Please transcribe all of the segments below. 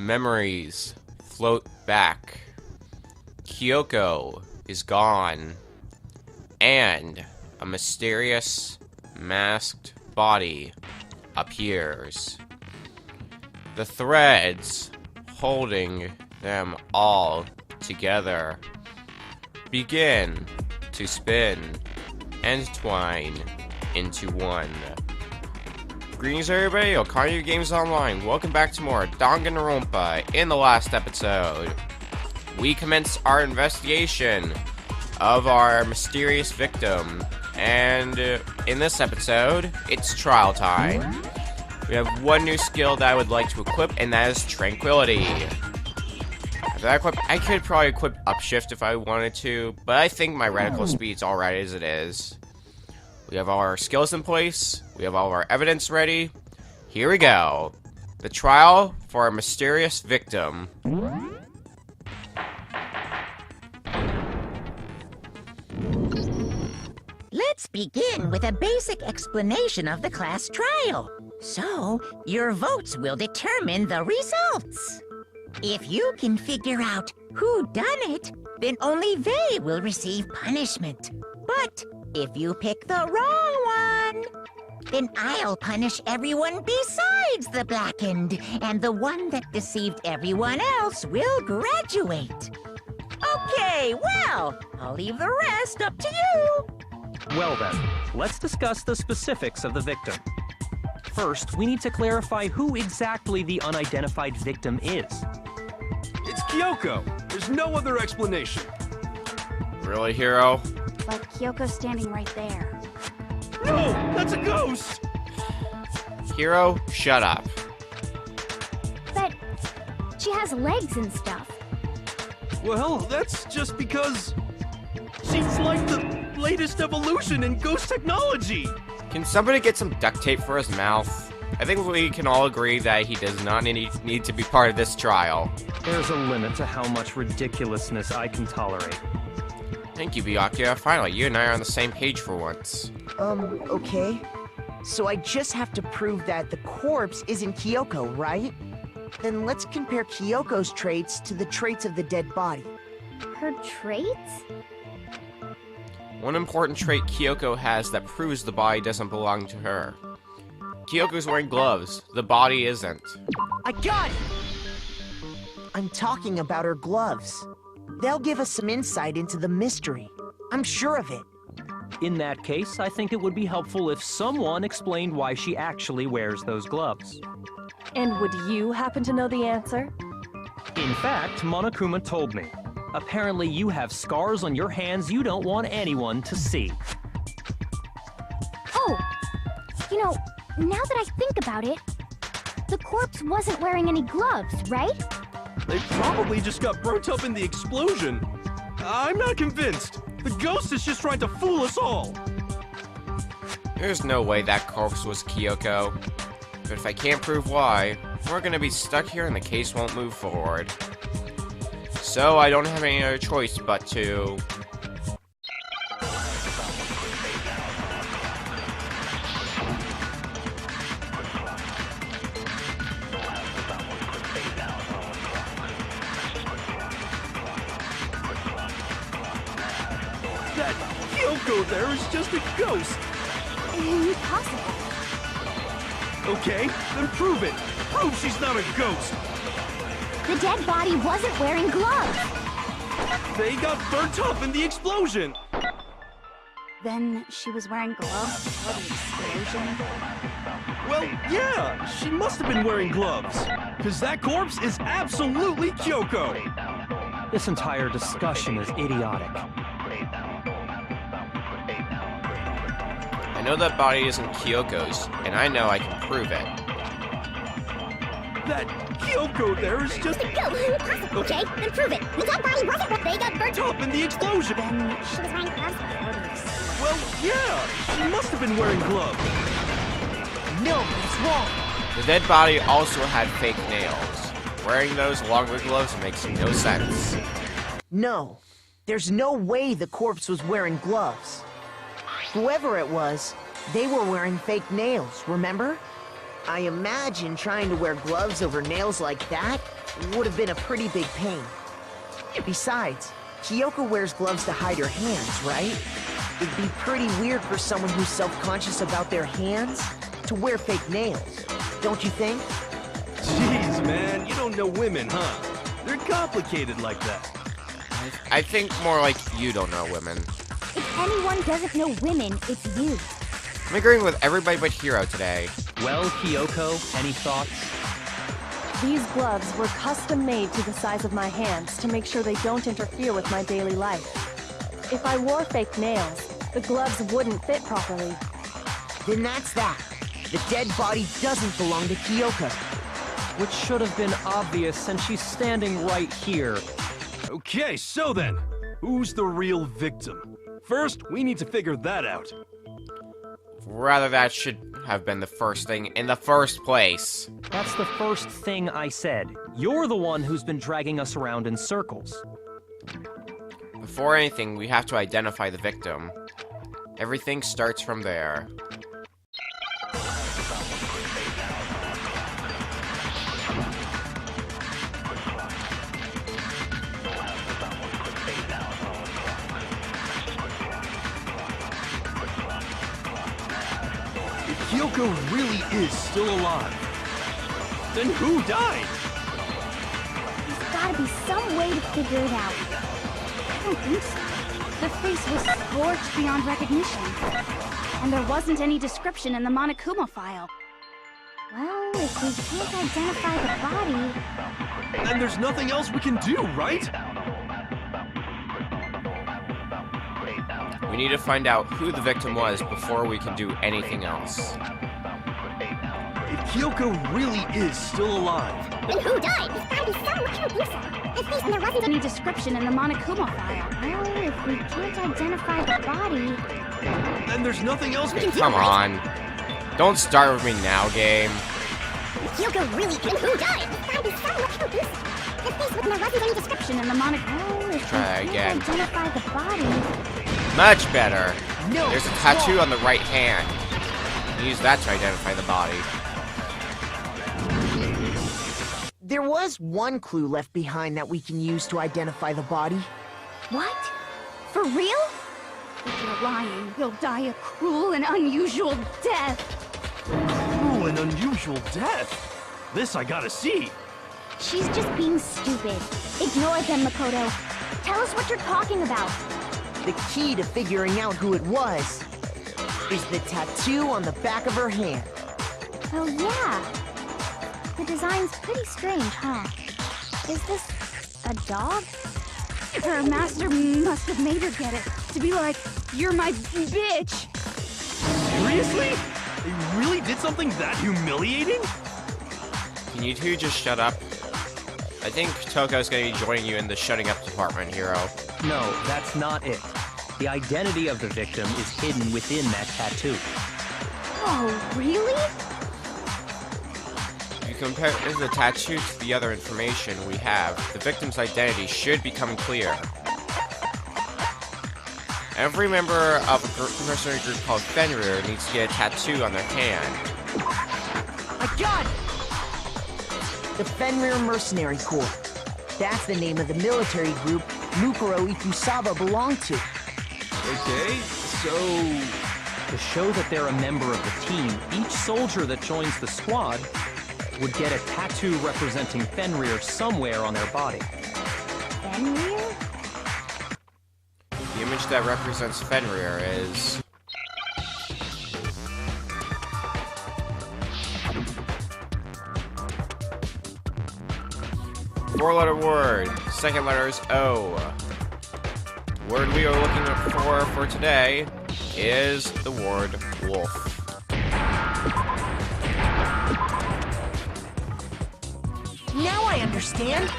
Memories float back. Kyoko is gone. And a mysterious, masked body appears. The threads holding them all together begin to spin and twine into one. Greetings everybody, Okanya Games Online. Welcome back to more Danganronpa. In the last episode, we commenced our investigation of our mysterious victim. And in this episode, it's trial time. We have one new skill that I would like to equip, and that is Tranquility. After that equip, I could probably equip Upshift if I wanted to, but I think my reticle speed's alright as it is. We have all our skills in place. We have all of our evidence ready. Here we go. The trial for our mysterious victim. Let's begin with a basic explanation of the class trial. So, your votes will determine the results. If you can figure out who done it, then only they will receive punishment. But if you pick the wrong one, then I'll punish everyone besides the blackened, and the one that deceived everyone else will graduate. Okay, well, I'll leave the rest up to you. Well then, let's discuss the specifics of the victim. First, we need to clarify who exactly the unidentified victim is. It's Kyoko! There's no other explanation. Really, Hero? But Kyoko's standing right there. No! That's a ghost! Hero, shut up. But she has legs and stuff. Well, that's just because she's like the latest evolution in ghost technology! Can somebody get some duct tape for his mouth? I think we can all agree that he does not need to be part of this trial. There's a limit to how much ridiculousness I can tolerate. Thank you, Byakuya. Finally, you and I are on the same page for once. Okay. So I just have to prove that the corpse isn't Kyoko, right? Then let's compare Kyoko's traits to the traits of the dead body. Her traits? One important trait Kyoko has that proves the body doesn't belong to her. Kyoko's wearing gloves. The body isn't. I got it! I'm talking about her gloves. They'll give us some insight into the mystery. I'm sure of it. In that case, I think it would be helpful if someone explained why she actually wears those gloves. And would you happen to know the answer? In fact, Monokuma told me. Apparently you have scars on your hands you don't want anyone to see. Oh! You know, now that I think about it, the corpse wasn't wearing any gloves, right? They probably just got burnt up in the explosion. I'm not convinced. The ghost is just trying to fool us all. There's no way that corpse was Kyoko. But if I can't prove why, we're gonna be stuck here and the case won't move forward. So I don't have any other choice but to... That Kyoko there is just a ghost. Impossible. Okay, then prove it. Prove she's not a ghost. The dead body wasn't wearing gloves. They got burnt up in the explosion. Then she was wearing gloves before the explosion. Well, yeah, she must have been wearing gloves. Because that corpse is absolutely Kyoko. This entire discussion is idiotic. I know that body isn't Kyoko's, and I know I can prove it. That Kyoko there is just Impossible. Okay, then prove it. The dead body wasn't what they got burnt up. up in the explosion. Then she was wearing gloves before the explosion. Well, yeah, she must have been wearing gloves. No, it's wrong. The dead body also had fake nails. Wearing those along with gloves makes no sense. No. There's no way the corpse was wearing gloves. Whoever it was, they were wearing fake nails, remember? I imagine trying to wear gloves over nails like that would have been a pretty big pain. Besides, Kyoko wears gloves to hide her hands, right? It'd be pretty weird for someone who's self-conscious about their hands to wear fake nails, don't you think? Jeez, man, you don't know women, huh? They're complicated like that. I think more like you don't know women. If anyone doesn't know women, it's you. I'm agreeing with everybody but Hero today. Well, Kyoko, any thoughts? These gloves were custom made to the size of my hands to make sure they don't interfere with my daily life. If I wore fake nails, the gloves wouldn't fit properly. Then that's that. The dead body doesn't belong to Kyoko. Which should have been obvious since she's standing right here. Okay, so then, who's the real victim? First, we need to figure that out. Rather, that should have been the first thing in the first place. That's the first thing I said. You're the one who's been dragging us around in circles. Before anything, we have to identify the victim. Everything starts from there. If Kyoko really is still alive, then who died? There's gotta be some way to figure it out. I don't think so. The face was scorched beyond recognition. And there wasn't any description in the Monokuma file. Well, if we can't identify the body... Then there's nothing else we can do, right? We need to find out who the victim was before we can do anything else. If Kyoko really is still alive, Then who died? There's gotta be some way to do so. And there wasn't any description in the Monokuma file. Well, if we can't identify the body... then there's nothing else we can do. Come on. Don't start with me now, game. Kyoko really... Then who died? There's gotta be some way to do so. And there wasn't any description in the Monokuma... Well, if Try we again. can't identify the body... Much better. No, There's a tattoo on the right hand. Use that to identify the body. There was one clue left behind that we can use to identify the body. What? For real? If you're lying, you'll die a cruel and unusual death. Cruel and unusual death. This I gotta see. She's just being stupid. Ignore them, Makoto. Tell us what you're talking about. The key to figuring out who it was is the tattoo on the back of her hand. Oh, yeah. The design's pretty strange, huh? Is this a dog? Her master must have made her get it. To be like, you're my bitch. Seriously? They really did something that humiliating? Can you two just shut up? I think Toko's gonna be joining you in the shutting up department, Hero. No, that's not it. The identity of the victim is hidden within that tattoo. Oh, really? If you compare the tattoo to the other information we have, the victim's identity should become clear. Every member of a mercenary group called Fenrir needs to get a tattoo on their hand. I got it! The Fenrir Mercenary Corps. That's the name of the military group Mukuro Ikusaba belonged to. Okay, so... To show that they're a member of the team, each soldier that joins the squad would get a tattoo representing Fenrir somewhere on their body. Fenrir? The image that represents Fenrir is... Four-letter word. Second letter is O. The word we are looking for today is the word wolf. Now I understand.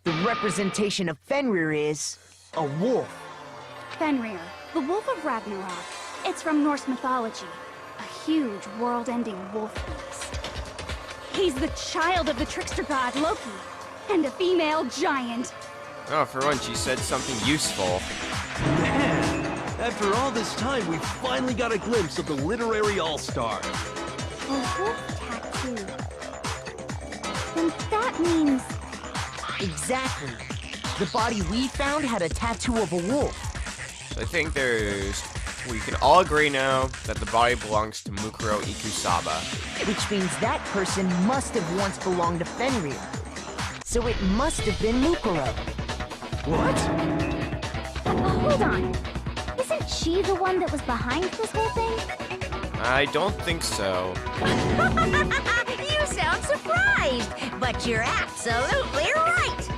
The representation of Fenrir is a wolf. Fenrir, the Wolf of Ragnarok. It's from Norse mythology. A huge, world-ending wolf beast. He's the child of the trickster god Loki, and a female giant. Oh, for once you said something useful. Man, After all this time, we finally got a glimpse of the literary all-star. A wolf tattoo. Then that means... Exactly. The body we found had a tattoo of a wolf. So I think we can all agree now that the body belongs to Mukuro Ikusaba. Which means that person must have once belonged to Fenrir. So it must have been Mukuro. What? Hold on. Isn't she the one that was behind this whole thing? I don't think so. You sound surprised, but you're absolutely right.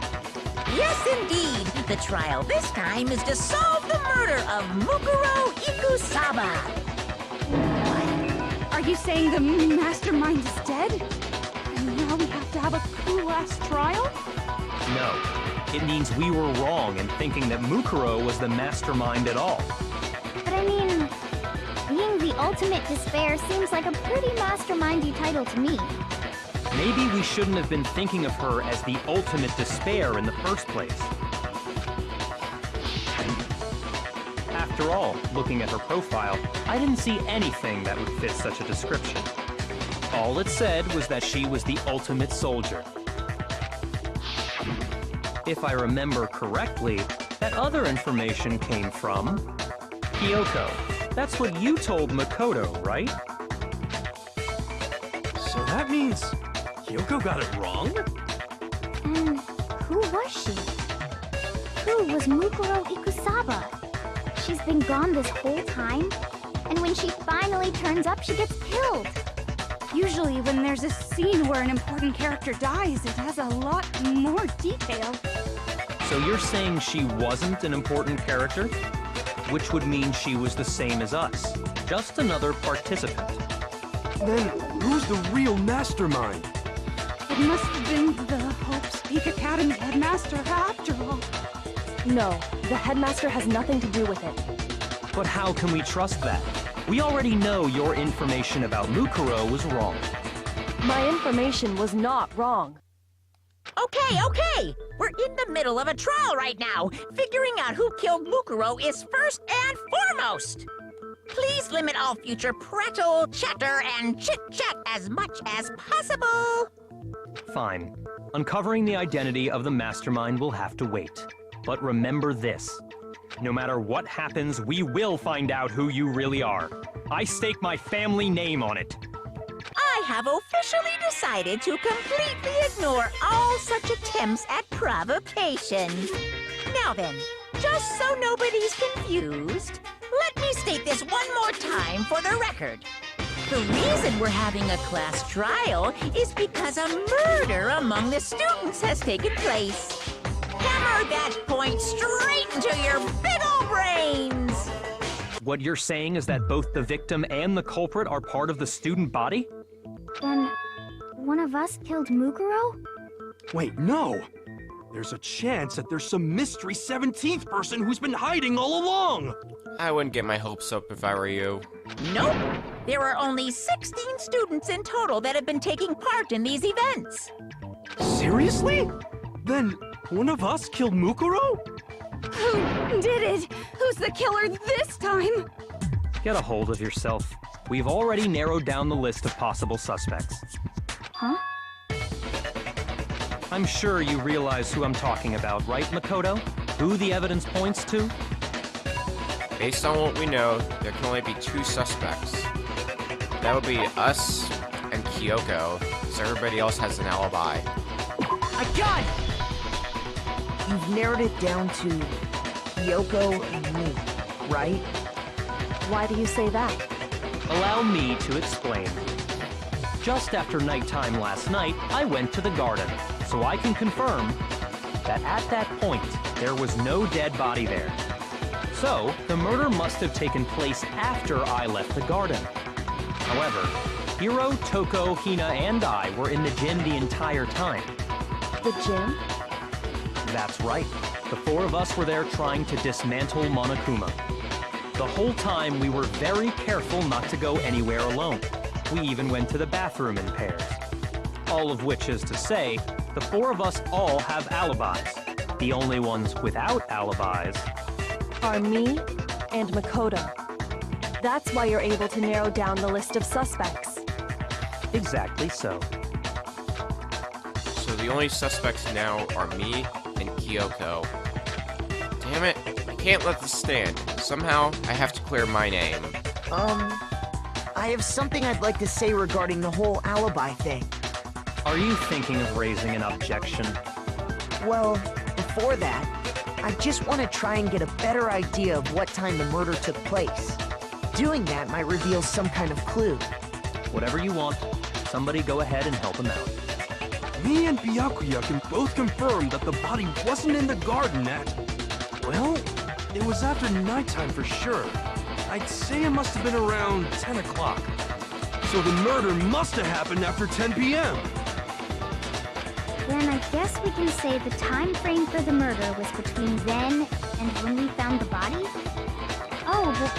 Yes, indeed. The trial this time is to solve the murder of Mukuro Ikusaba. Are you saying the mastermind is dead? And now we have to have a coup-last trial? No. It means we were wrong in thinking that Mukuro was the mastermind at all. But I mean, being the ultimate despair seems like a pretty mastermindy title to me. Maybe we shouldn't have been thinking of her as the ultimate despair in the first place. After all, looking at her profile, I didn't see anything that would fit such a description. All it said was that she was the ultimate soldier. If I remember correctly, that other information came from Kyoko. That's what you told Makoto, right? So that means Kyoko got it wrong? And who was she? Who was Mukuro Ikusaba? She's been gone this whole time, and when she finally turns up, she gets killed. Usually when there's a scene where an important character dies, it has a lot more detail. So you're saying she wasn't an important character? Which would mean she was the same as us. Just another participant. Then who's the real mastermind? It must have been the Hope's Peak Academy headmaster after all. No, the headmaster has nothing to do with it. But how can we trust that? We already know your information about Mukuro was wrong. My information was not wrong. Okay. We're in the middle of a trial right now. Figuring out who killed Mukuro is first and foremost. Please limit all future prattle, chatter, and chit-chat as much as possible. Fine. Uncovering the identity of the mastermind will have to wait. But remember this. No matter what happens, we will find out who you really are. I stake my family name on it. I have officially decided to completely ignore all such attempts at provocation. Now then, just so nobody's confused, let me state this one more time for the record. The reason we're having a class trial is because a murder among the students has taken place. Hammer that point straight into your big ol' brains! What you're saying is that both the victim and the culprit are part of the student body? Then, one of us killed Mukuro? Wait, no! There's a chance that there's some mystery 17th person who's been hiding all along! I wouldn't get my hopes up if I were you. Nope. There are only 16 students in total that have been taking part in these events. Seriously? Then one of us killed Mukuro? Who did it? Who's the killer this time? Get a hold of yourself. We've already narrowed down the list of possible suspects. Huh? I'm sure you realize who I'm talking about, right, Makoto? Who the evidence points to? Based on what we know, there can only be two suspects. That would be us and Kyoko, so everybody else has an alibi. I got it! You've narrowed it down to Kyoko and me, right? Why do you say that? Allow me to explain. Just after nighttime last night, I went to the garden, so I can confirm that at that point, there was no dead body there. So, the murder must have taken place after I left the garden. However, Hiro, Toko, Hina, and I were in the gym the entire time. The gym? That's right. The four of us were there trying to dismantle Monokuma. The whole time, we were very careful not to go anywhere alone. We even went to the bathroom in pairs. All of which is to say, the four of us all have alibis. The only ones without alibis Are me and Makoto. That's why you're able to narrow down the list of suspects. Exactly so. So the only suspects now are me and Kyoko. Damn it, I can't let this stand. Somehow, I have to clear my name. I have something I'd like to say regarding the whole alibi thing. Are you thinking of raising an objection? Well, before that, I just want to try and get a better idea of what time the murder took place. Doing that might reveal some kind of clue. Whatever you want, somebody go ahead and help him out. Me and Byakuya can both confirm that the body wasn't in the garden at... Well, it was after nighttime for sure. I'd say it must have been around 10 o'clock. So the murder must have happened after 10 p.m. Then I guess we can say the time frame for the murder was between then and when we found the body? Oh, but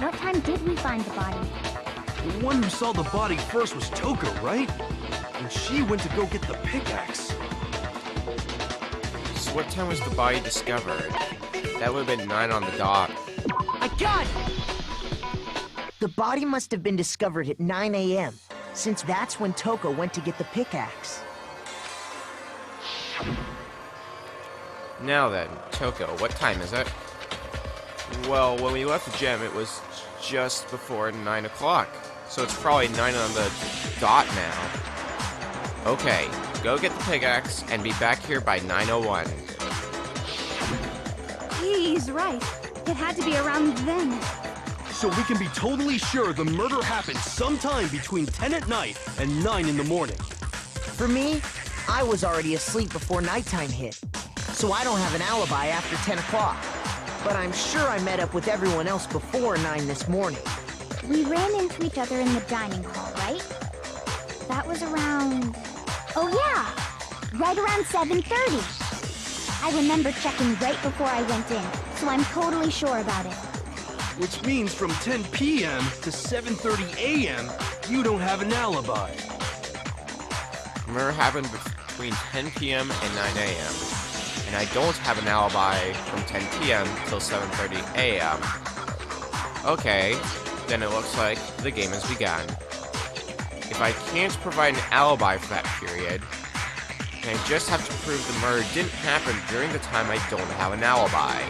what time did we find the body? The one who saw the body first was Toko, right? And she went to go get the pickaxe. So what time was the body discovered? That would have been 9 on the dot. I got it! The body must have been discovered at 9 a.m., since that's when Toko went to get the pickaxe. Now then, Toko, what time is it? Well, when we left the gym, it was just before 9 o'clock. So it's probably 9 on the dot now. Okay, go get the pickaxe and be back here by 9:01. He's right. It had to be around then. So we can be totally sure the murder happened sometime between 10 at night and 9 in the morning. For me, I was already asleep before nighttime hit, so I don't have an alibi after 10 o'clock. But I'm sure I met up with everyone else before 9 this morning. We ran into each other in the dining hall, right? That was around... Oh yeah! Right around 7:30. I remember checking right before I went in, so I'm totally sure about it. Which means from 10 p.m. to 7:30 a.m., you don't have an alibi. Murder happened between 10 p.m. and 9 a.m. And I don't have an alibi from 10 p.m. till 7:30 a.m. Okay, then it looks like the game has begun. If I can't provide an alibi for that period, then I just have to prove the murder didn't happen during the time I don't have an alibi.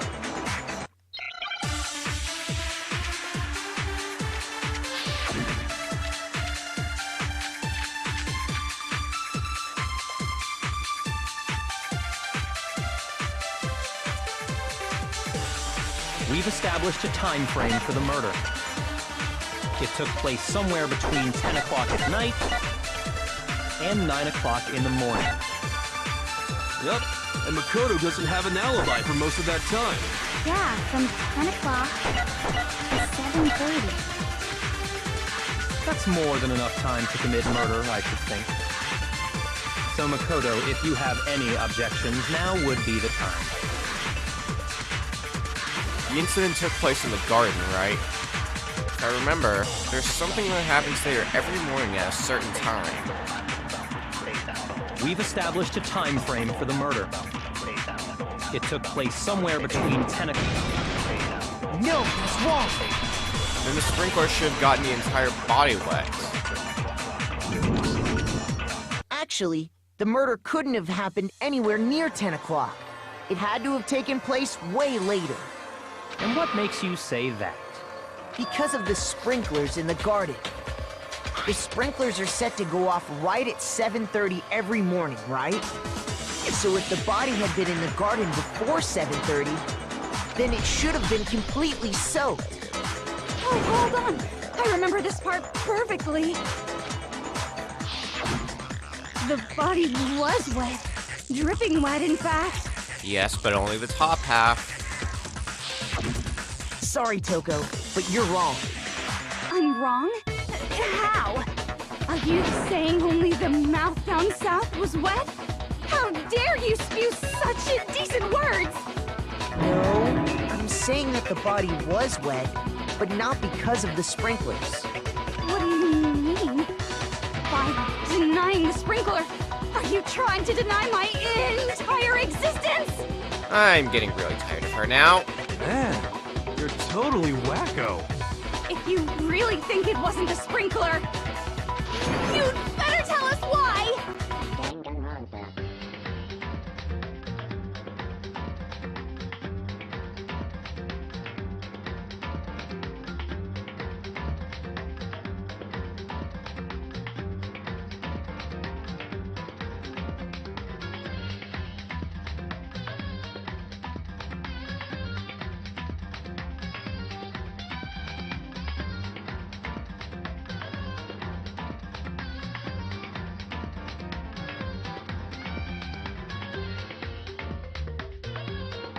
We've established a time frame for the murder. It took place somewhere between 10 o'clock at night and 9 o'clock in the morning. Yep, and Makoto doesn't have an alibi for most of that time. Yeah, from 10 o'clock to 7:30. That's more than enough time to commit murder, I should think. So Makoto, if you have any objections, now would be the time. The incident took place in the garden, right? If I remember, there's something that happens there every morning at a certain time. We've established a time frame for the murder. It took place somewhere between 10 o'clock. No, that's wrong! Then the sprinkler should have gotten the entire body wet. Actually, the murder couldn't have happened anywhere near 10 o'clock. It had to have taken place way later. And what makes you say that? Because of the sprinklers in the garden. The sprinklers are set to go off right at 7:30 every morning, right? So if the body had been in the garden before 7:30, then it should have been completely soaked. Oh, hold on! I remember this part perfectly. The body was wet. Dripping wet, in fact. Yes, but only the top half. Sorry, Toko, but you're wrong. I'm wrong? How? Are you saying only the mouth down south was wet? How dare you spew such indecent words! No, I'm saying that the body was wet, but not because of the sprinklers. What do you mean? By denying the sprinkler, are you trying to deny my entire existence? I'm getting really tired of her now. Man, You're totally wacko. If you really think it wasn't a sprinkler, you'd